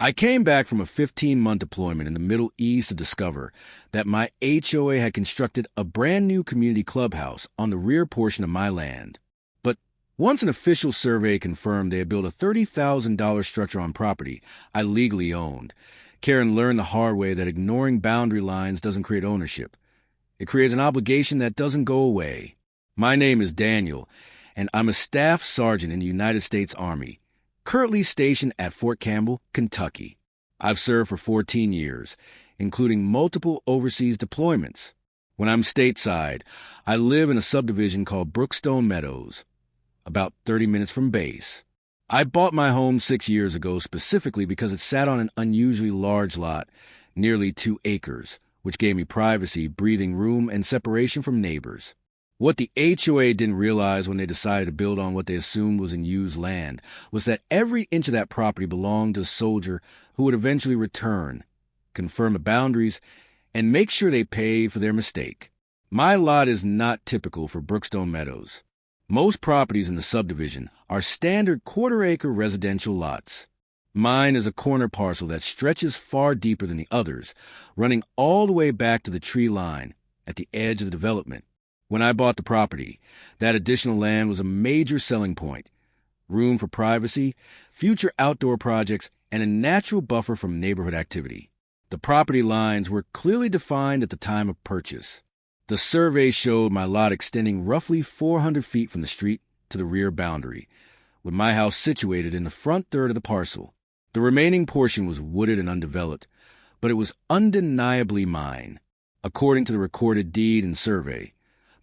I came back from a 15-month deployment in the Middle East to discover that my HOA had constructed a brand new community clubhouse on the rear portion of my land. But once an official survey confirmed they had built a $30,000 structure on property I legally owned, Karen learned the hard way that ignoring boundary lines doesn't create ownership. It creates an obligation that doesn't go away. My name is Daniel, and I'm a staff sergeant in the United States Army, currently stationed at Fort Campbell, Kentucky. I've served for 14 years, including multiple overseas deployments. When I'm stateside, I live in a subdivision called Brookstone Meadows, about 30 minutes from base. I bought my home 6 years ago specifically because it sat on an unusually large lot, nearly 2 acres, which gave me privacy, breathing room, and separation from neighbors. What the HOA didn't realize when they decided to build on what they assumed was in used land was that every inch of that property belonged to a soldier who would eventually return, confirm the boundaries, and make sure they pay for their mistake. My lot is not typical for Brookstone Meadows. Most properties in the subdivision are standard quarter-acre residential lots. Mine is a corner parcel that stretches far deeper than the others, running all the way back to the tree line at the edge of the development. When I bought the property, that additional land was a major selling point. Room for privacy, future outdoor projects, and a natural buffer from neighborhood activity. The property lines were clearly defined at the time of purchase. The survey showed my lot extending roughly 400 feet from the street to the rear boundary, with my house situated in the front third of the parcel. The remaining portion was wooded and undeveloped, but it was undeniably mine. According to the recorded deed and survey,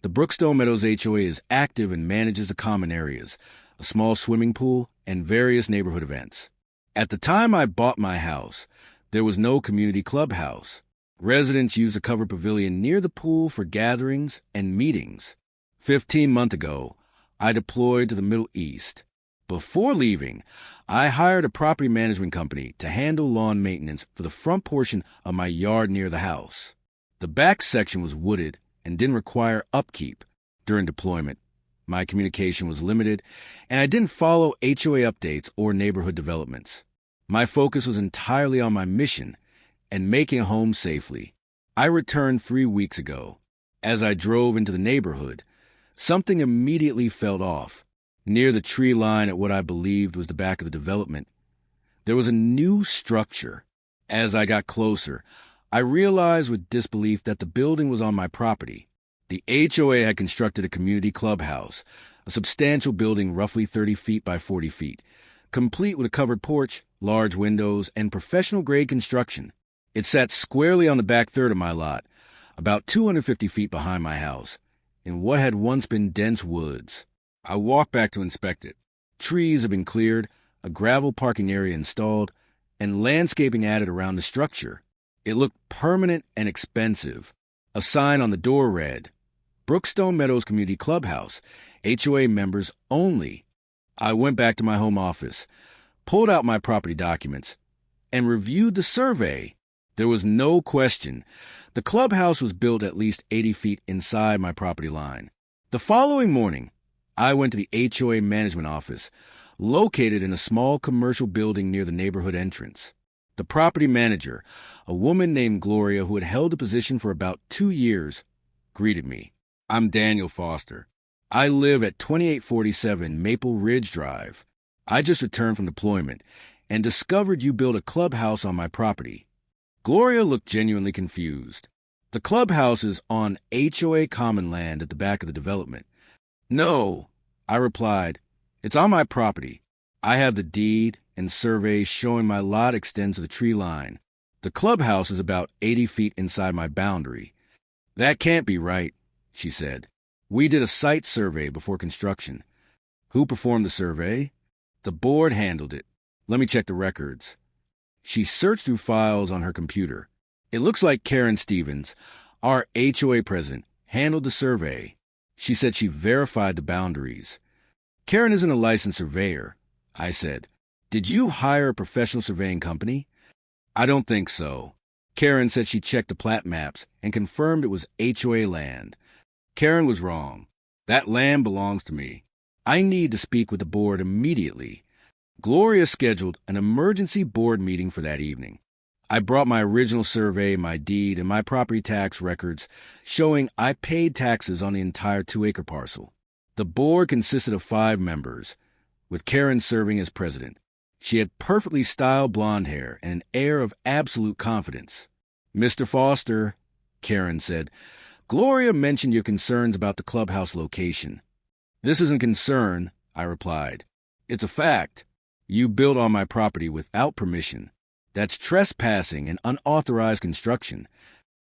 the Brookstone Meadows HOA is active and manages the common areas, a small swimming pool, and various neighborhood events. At the time I bought my house, there was no community clubhouse. Residents used a covered pavilion near the pool for gatherings and meetings. 15 months ago, I deployed to the Middle East. Before leaving, I hired a property management company to handle lawn maintenance for the front portion of my yard near the house. The back section was wooded and didn't require upkeep. During deployment, my communication was limited, and I didn't follow HOA updates or neighborhood developments. My focus was entirely on my mission and making a home safely. I returned 3 weeks ago. As I drove into the neighborhood, something immediately felt off. Near the tree line at what I believed was the back of the development, there was a new structure. As I got closer, I realized with disbelief that the building was on my property. The HOA had constructed a community clubhouse, a substantial building roughly 30 feet by 40 feet, complete with a covered porch, large windows, and professional-grade construction. It sat squarely on the back third of my lot, about 250 feet behind my house, in what had once been dense woods. I walked back to inspect it. Trees had been cleared, a gravel parking area installed, and landscaping added around the structure. It looked permanent and expensive. A sign on the door read, Brookstone Meadows Community Clubhouse, HOA members only. I went back to my home office, pulled out my property documents, and reviewed the survey. There was no question. The clubhouse was built at least 80 feet inside my property line. The following morning, I went to the HOA management office, located in a small commercial building near the neighborhood entrance. The property manager, a woman named Gloria who had held the position for about 2 years, greeted me. I'm Daniel Foster. I live at 2847 Maple Ridge Drive. I just returned from deployment and discovered you built a clubhouse on my property. Gloria looked genuinely confused. The clubhouse is on HOA common land at the back of the development. No, I replied. It's on my property. I have the deed and survey showing my lot extends to the tree line. The clubhouse is about 80 feet inside my boundary. That can't be right, she said. We did a site survey before construction. Who performed the survey? The board handled it. Let me check the records. She searched through files on her computer. It looks like Karen Stevens, our HOA president, handled the survey. She said she verified the boundaries. Karen isn't a licensed surveyor, I said. Did you hire a professional surveying company? I don't think so. Karen said she checked the plat maps and confirmed it was HOA land. Karen was wrong. That land belongs to me. I need to speak with the board immediately. Gloria scheduled an emergency board meeting for that evening. I brought my original survey, my deed, and my property tax records showing I paid taxes on the entire 2-acre parcel. The board consisted of 5 members, with Karen serving as president. She had perfectly styled blonde hair and an air of absolute confidence. "Mr. Foster," Karen said, "Gloria mentioned your concerns about the clubhouse location." "This isn't concern," I replied. "It's a fact. You built on my property without permission. That's trespassing and unauthorized construction."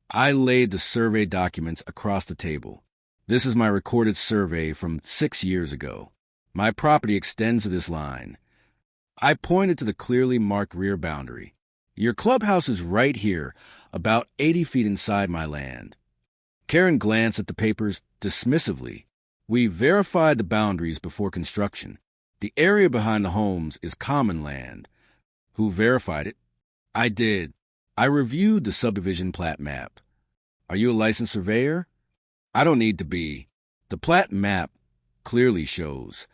I laid the survey documents across the table. "This is my recorded survey from 6 years ago. My property extends to this line." I pointed to the clearly marked rear boundary. "Your clubhouse is right here, about 80 feet inside my land." Karen glanced at the papers dismissively. "We verified the boundaries before construction. The area behind the homes is common land." "Who verified it?" "I did. I reviewed the subdivision plat map." "Are you a licensed surveyor?" "I don't need to be. The plat map clearly shows."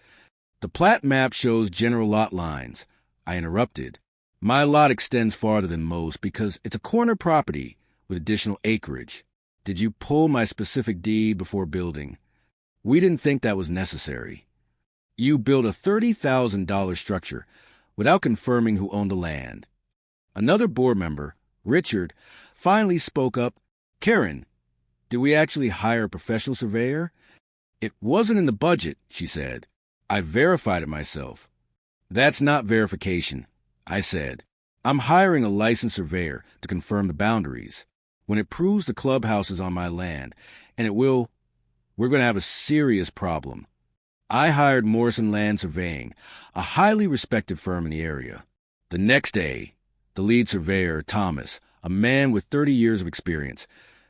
"The plat map shows general lot lines," I interrupted. "My lot extends farther than most because it's a corner property with additional acreage." "Did you pull my specific deed before building?" "We didn't think that was necessary." "You built a $30,000 structure without confirming who owned the land." Another board member, Richard, finally spoke up. "Karen, did we actually hire a professional surveyor?" "It wasn't in the budget," she said. "I verified it myself." "That's not verification," I said. "I'm hiring a licensed surveyor to confirm the boundaries. When it proves the clubhouse is on my land, and it will, we're going to have a serious problem." I hired Morrison Land Surveying, a highly respected firm in the area. The next day, the lead surveyor, Thomas, a man with 30 years of experience,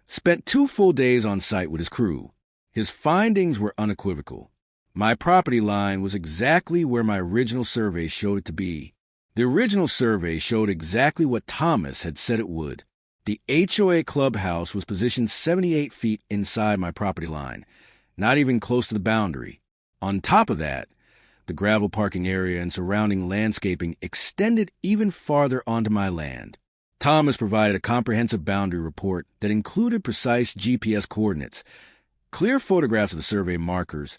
spent 2 full days on site with his crew. His findings were unequivocal. My property line was exactly where my original survey showed it to be. The original survey showed exactly what Thomas had said it would. The HOA clubhouse was positioned 78 feet inside my property line, not even close to the boundary. On top of that, the gravel parking area and surrounding landscaping extended even farther onto my land. Thomas provided a comprehensive boundary report that included precise GPS coordinates, clear photographs of the survey markers,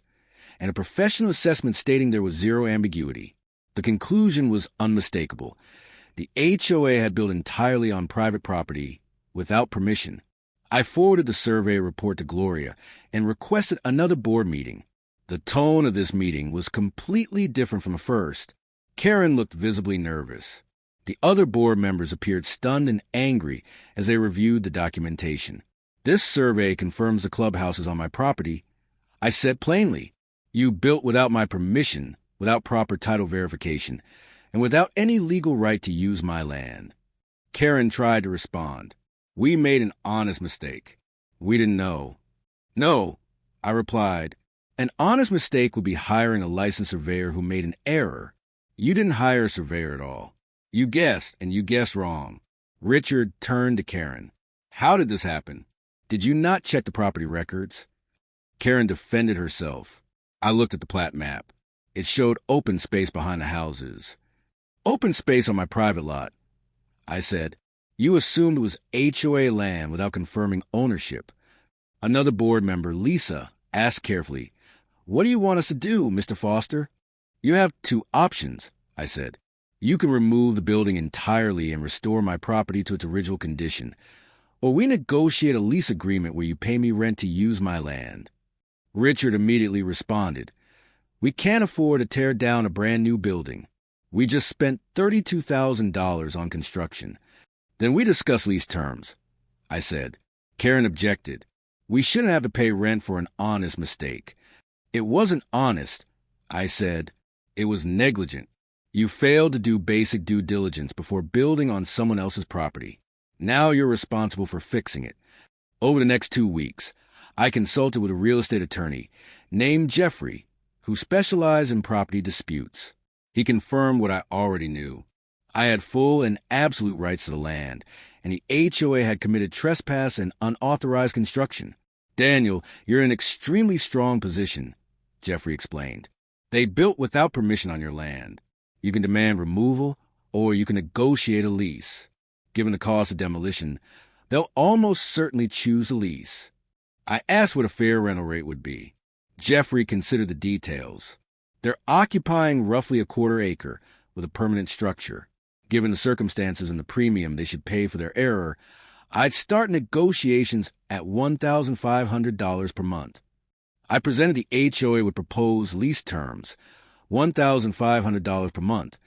and a professional assessment stating there was zero ambiguity. The conclusion was unmistakable. The HOA had built entirely on private property without permission. I forwarded the survey report to Gloria and requested another board meeting. The tone of this meeting was completely different from the first. Karen looked visibly nervous. The other board members appeared stunned and angry as they reviewed the documentation. "This survey confirms the clubhouse is on my property," I said plainly. "You built without my permission, without proper title verification, and without any legal right to use my land." Karen tried to respond. "We made an honest mistake. We didn't know." "No," I replied. "An honest mistake would be hiring a licensed surveyor who made an error. You didn't hire a surveyor at all. You guessed, and you guessed wrong." Richard turned to Karen. "How did this happen? Did you not check the property records?" Karen defended herself. I looked at the plat map. It showed open space behind the houses. "Open space on my private lot," I said. "You assumed it was HOA land without confirming ownership." Another board member, Lisa, asked carefully, "What do you want us to do, Mr. Foster?" "You have 2 options," I said. "You can remove the building entirely and restore my property to its original condition, or we negotiate a lease agreement where you pay me rent to use my land." Richard immediately responded, "We can't afford to tear down a brand new building. We just spent $32,000 on construction." "Then we discuss lease terms," I said. Karen objected. "We shouldn't have to pay rent for an honest mistake." "It wasn't honest," I said. "It was negligent. You failed to do basic due diligence before building on someone else's property. Now you're responsible for fixing it." Over the next 2 weeks, I consulted with a real estate attorney named Jeffrey, who specialized in property disputes. He confirmed what I already knew. I had full and absolute rights to the land, and the HOA had committed trespass and unauthorized construction. "Daniel, you're in an extremely strong position," Jeffrey explained. "They built without permission on your land. You can demand removal, or you can negotiate a lease. Given the cost of demolition, they'll almost certainly choose a lease. I asked what a fair rental rate would be. Jeffrey considered the details. They're occupying roughly a quarter acre with a permanent structure. Given the circumstances and the premium they should pay for their error, I'd start negotiations at $1,500 per month. I presented the HOA with proposed lease terms, $1,500 per month,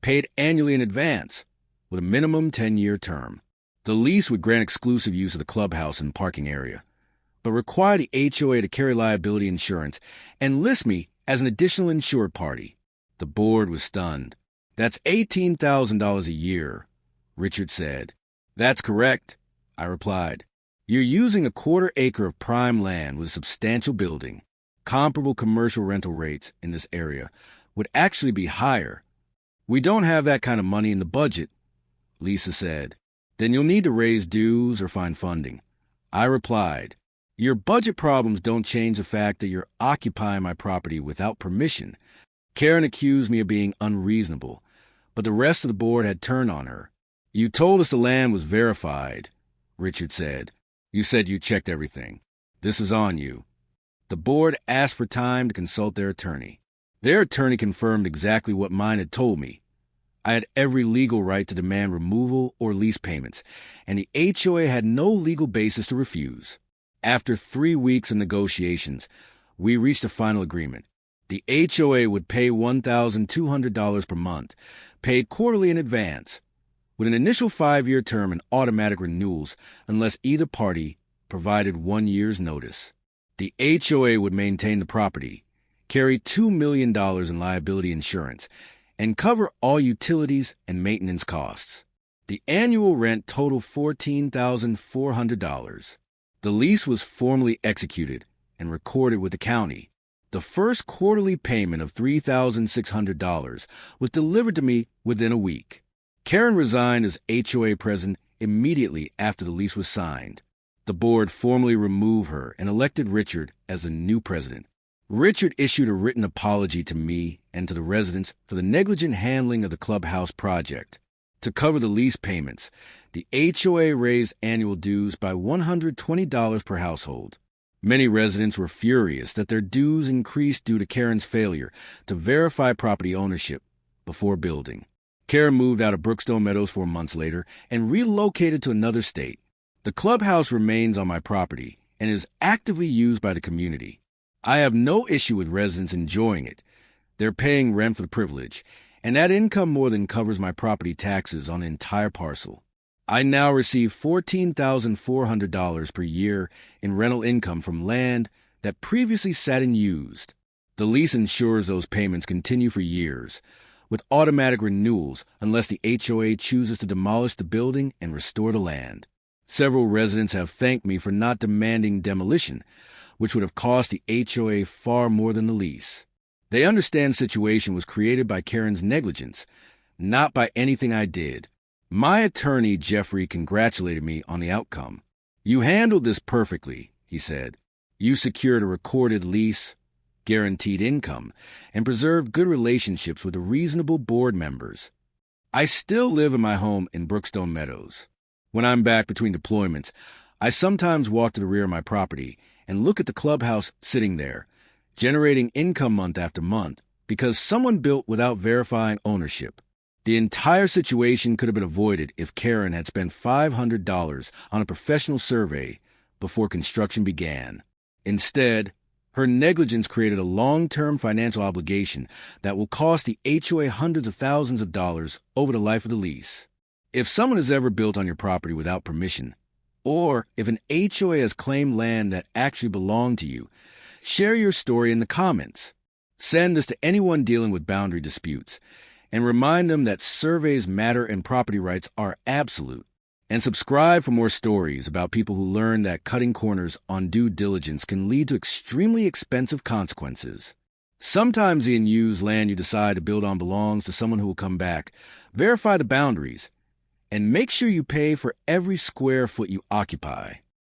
paid annually in advance, with a minimum 10-year term. The lease would grant exclusive use of the clubhouse and parking area, but require the HOA to carry liability insurance and list me as an additional insured party. The board was stunned. That's $18,000 a year, Richard said. That's correct, I replied. You're using a quarter acre of prime land with a substantial building. Comparable commercial rental rates in this area would actually be higher. We don't have that kind of money in the budget, Lisa said. Then you'll need to raise dues or find funding. I replied, your budget problems don't change the fact that you're occupying my property without permission. Karen accused me of being unreasonable, but the rest of the board had turned on her. You told us the land was verified, Richard said. You said you checked everything. This is on you. The board asked for time to consult their attorney. Their attorney confirmed exactly what mine had told me. I had every legal right to demand removal or lease payments, and the HOA had no legal basis to refuse. After 3 weeks of negotiations, we reached a final agreement. The HOA would pay $1,200 per month, paid quarterly in advance, with an initial 5-year term and automatic renewals unless either party provided 1 year's notice. The HOA would maintain the property, carry $2 million in liability insurance, and cover all utilities and maintenance costs. The annual rent totaled $14,400. The lease was formally executed and recorded with the county. The first quarterly payment of $3,600 was delivered to me within a week. Karen resigned as HOA president immediately after the lease was signed. The board formally removed her and elected Richard as the new president. Richard issued a written apology to me and to the residents for the negligent handling of the clubhouse project. To cover the lease payments, the HOA raised annual dues by $120 per household. Many residents were furious that their dues increased due to Karen's failure to verify property ownership before building. Karen moved out of Brookstone Meadows 4 months later and relocated to another state. The clubhouse remains on my property and is actively used by the community. I have no issue with residents enjoying it. They're paying rent for the privilege, and that income more than covers my property taxes on the entire parcel. I now receive $14,400 per year in rental income from land that previously sat unused. The lease ensures those payments continue for years, with automatic renewals unless the HOA chooses to demolish the building and restore the land. Several residents have thanked me for not demanding demolition, which would have cost the HOA far more than the lease. They understand the situation was created by Karen's negligence, not by anything I did. My attorney, Jeffrey, congratulated me on the outcome. You handled this perfectly, he said. You secured a recorded lease, guaranteed income, and preserved good relationships with the reasonable board members. I still live in my home in Brookstone Meadows. When I'm back between deployments, I sometimes walk to the rear of my property and look at the clubhouse sitting there, generating income month after month, because someone built without verifying ownership. The entire situation could have been avoided if Karen had spent $500 on a professional survey before construction began. Instead, her negligence created a long-term financial obligation that will cost the HOA hundreds of thousands of dollars over the life of the lease. If someone has ever built on your property without permission, or if an HOA has claimed land that actually belonged to you, share your story in the comments. Send this to anyone dealing with boundary disputes, and remind them that surveys matter and property rights are absolute. And subscribe for more stories about people who learn that cutting corners on due diligence can lead to extremely expensive consequences. Sometimes the unused land you decide to build on belongs to someone who will come back. Verify the boundaries, and make sure you pay for every square foot you occupy.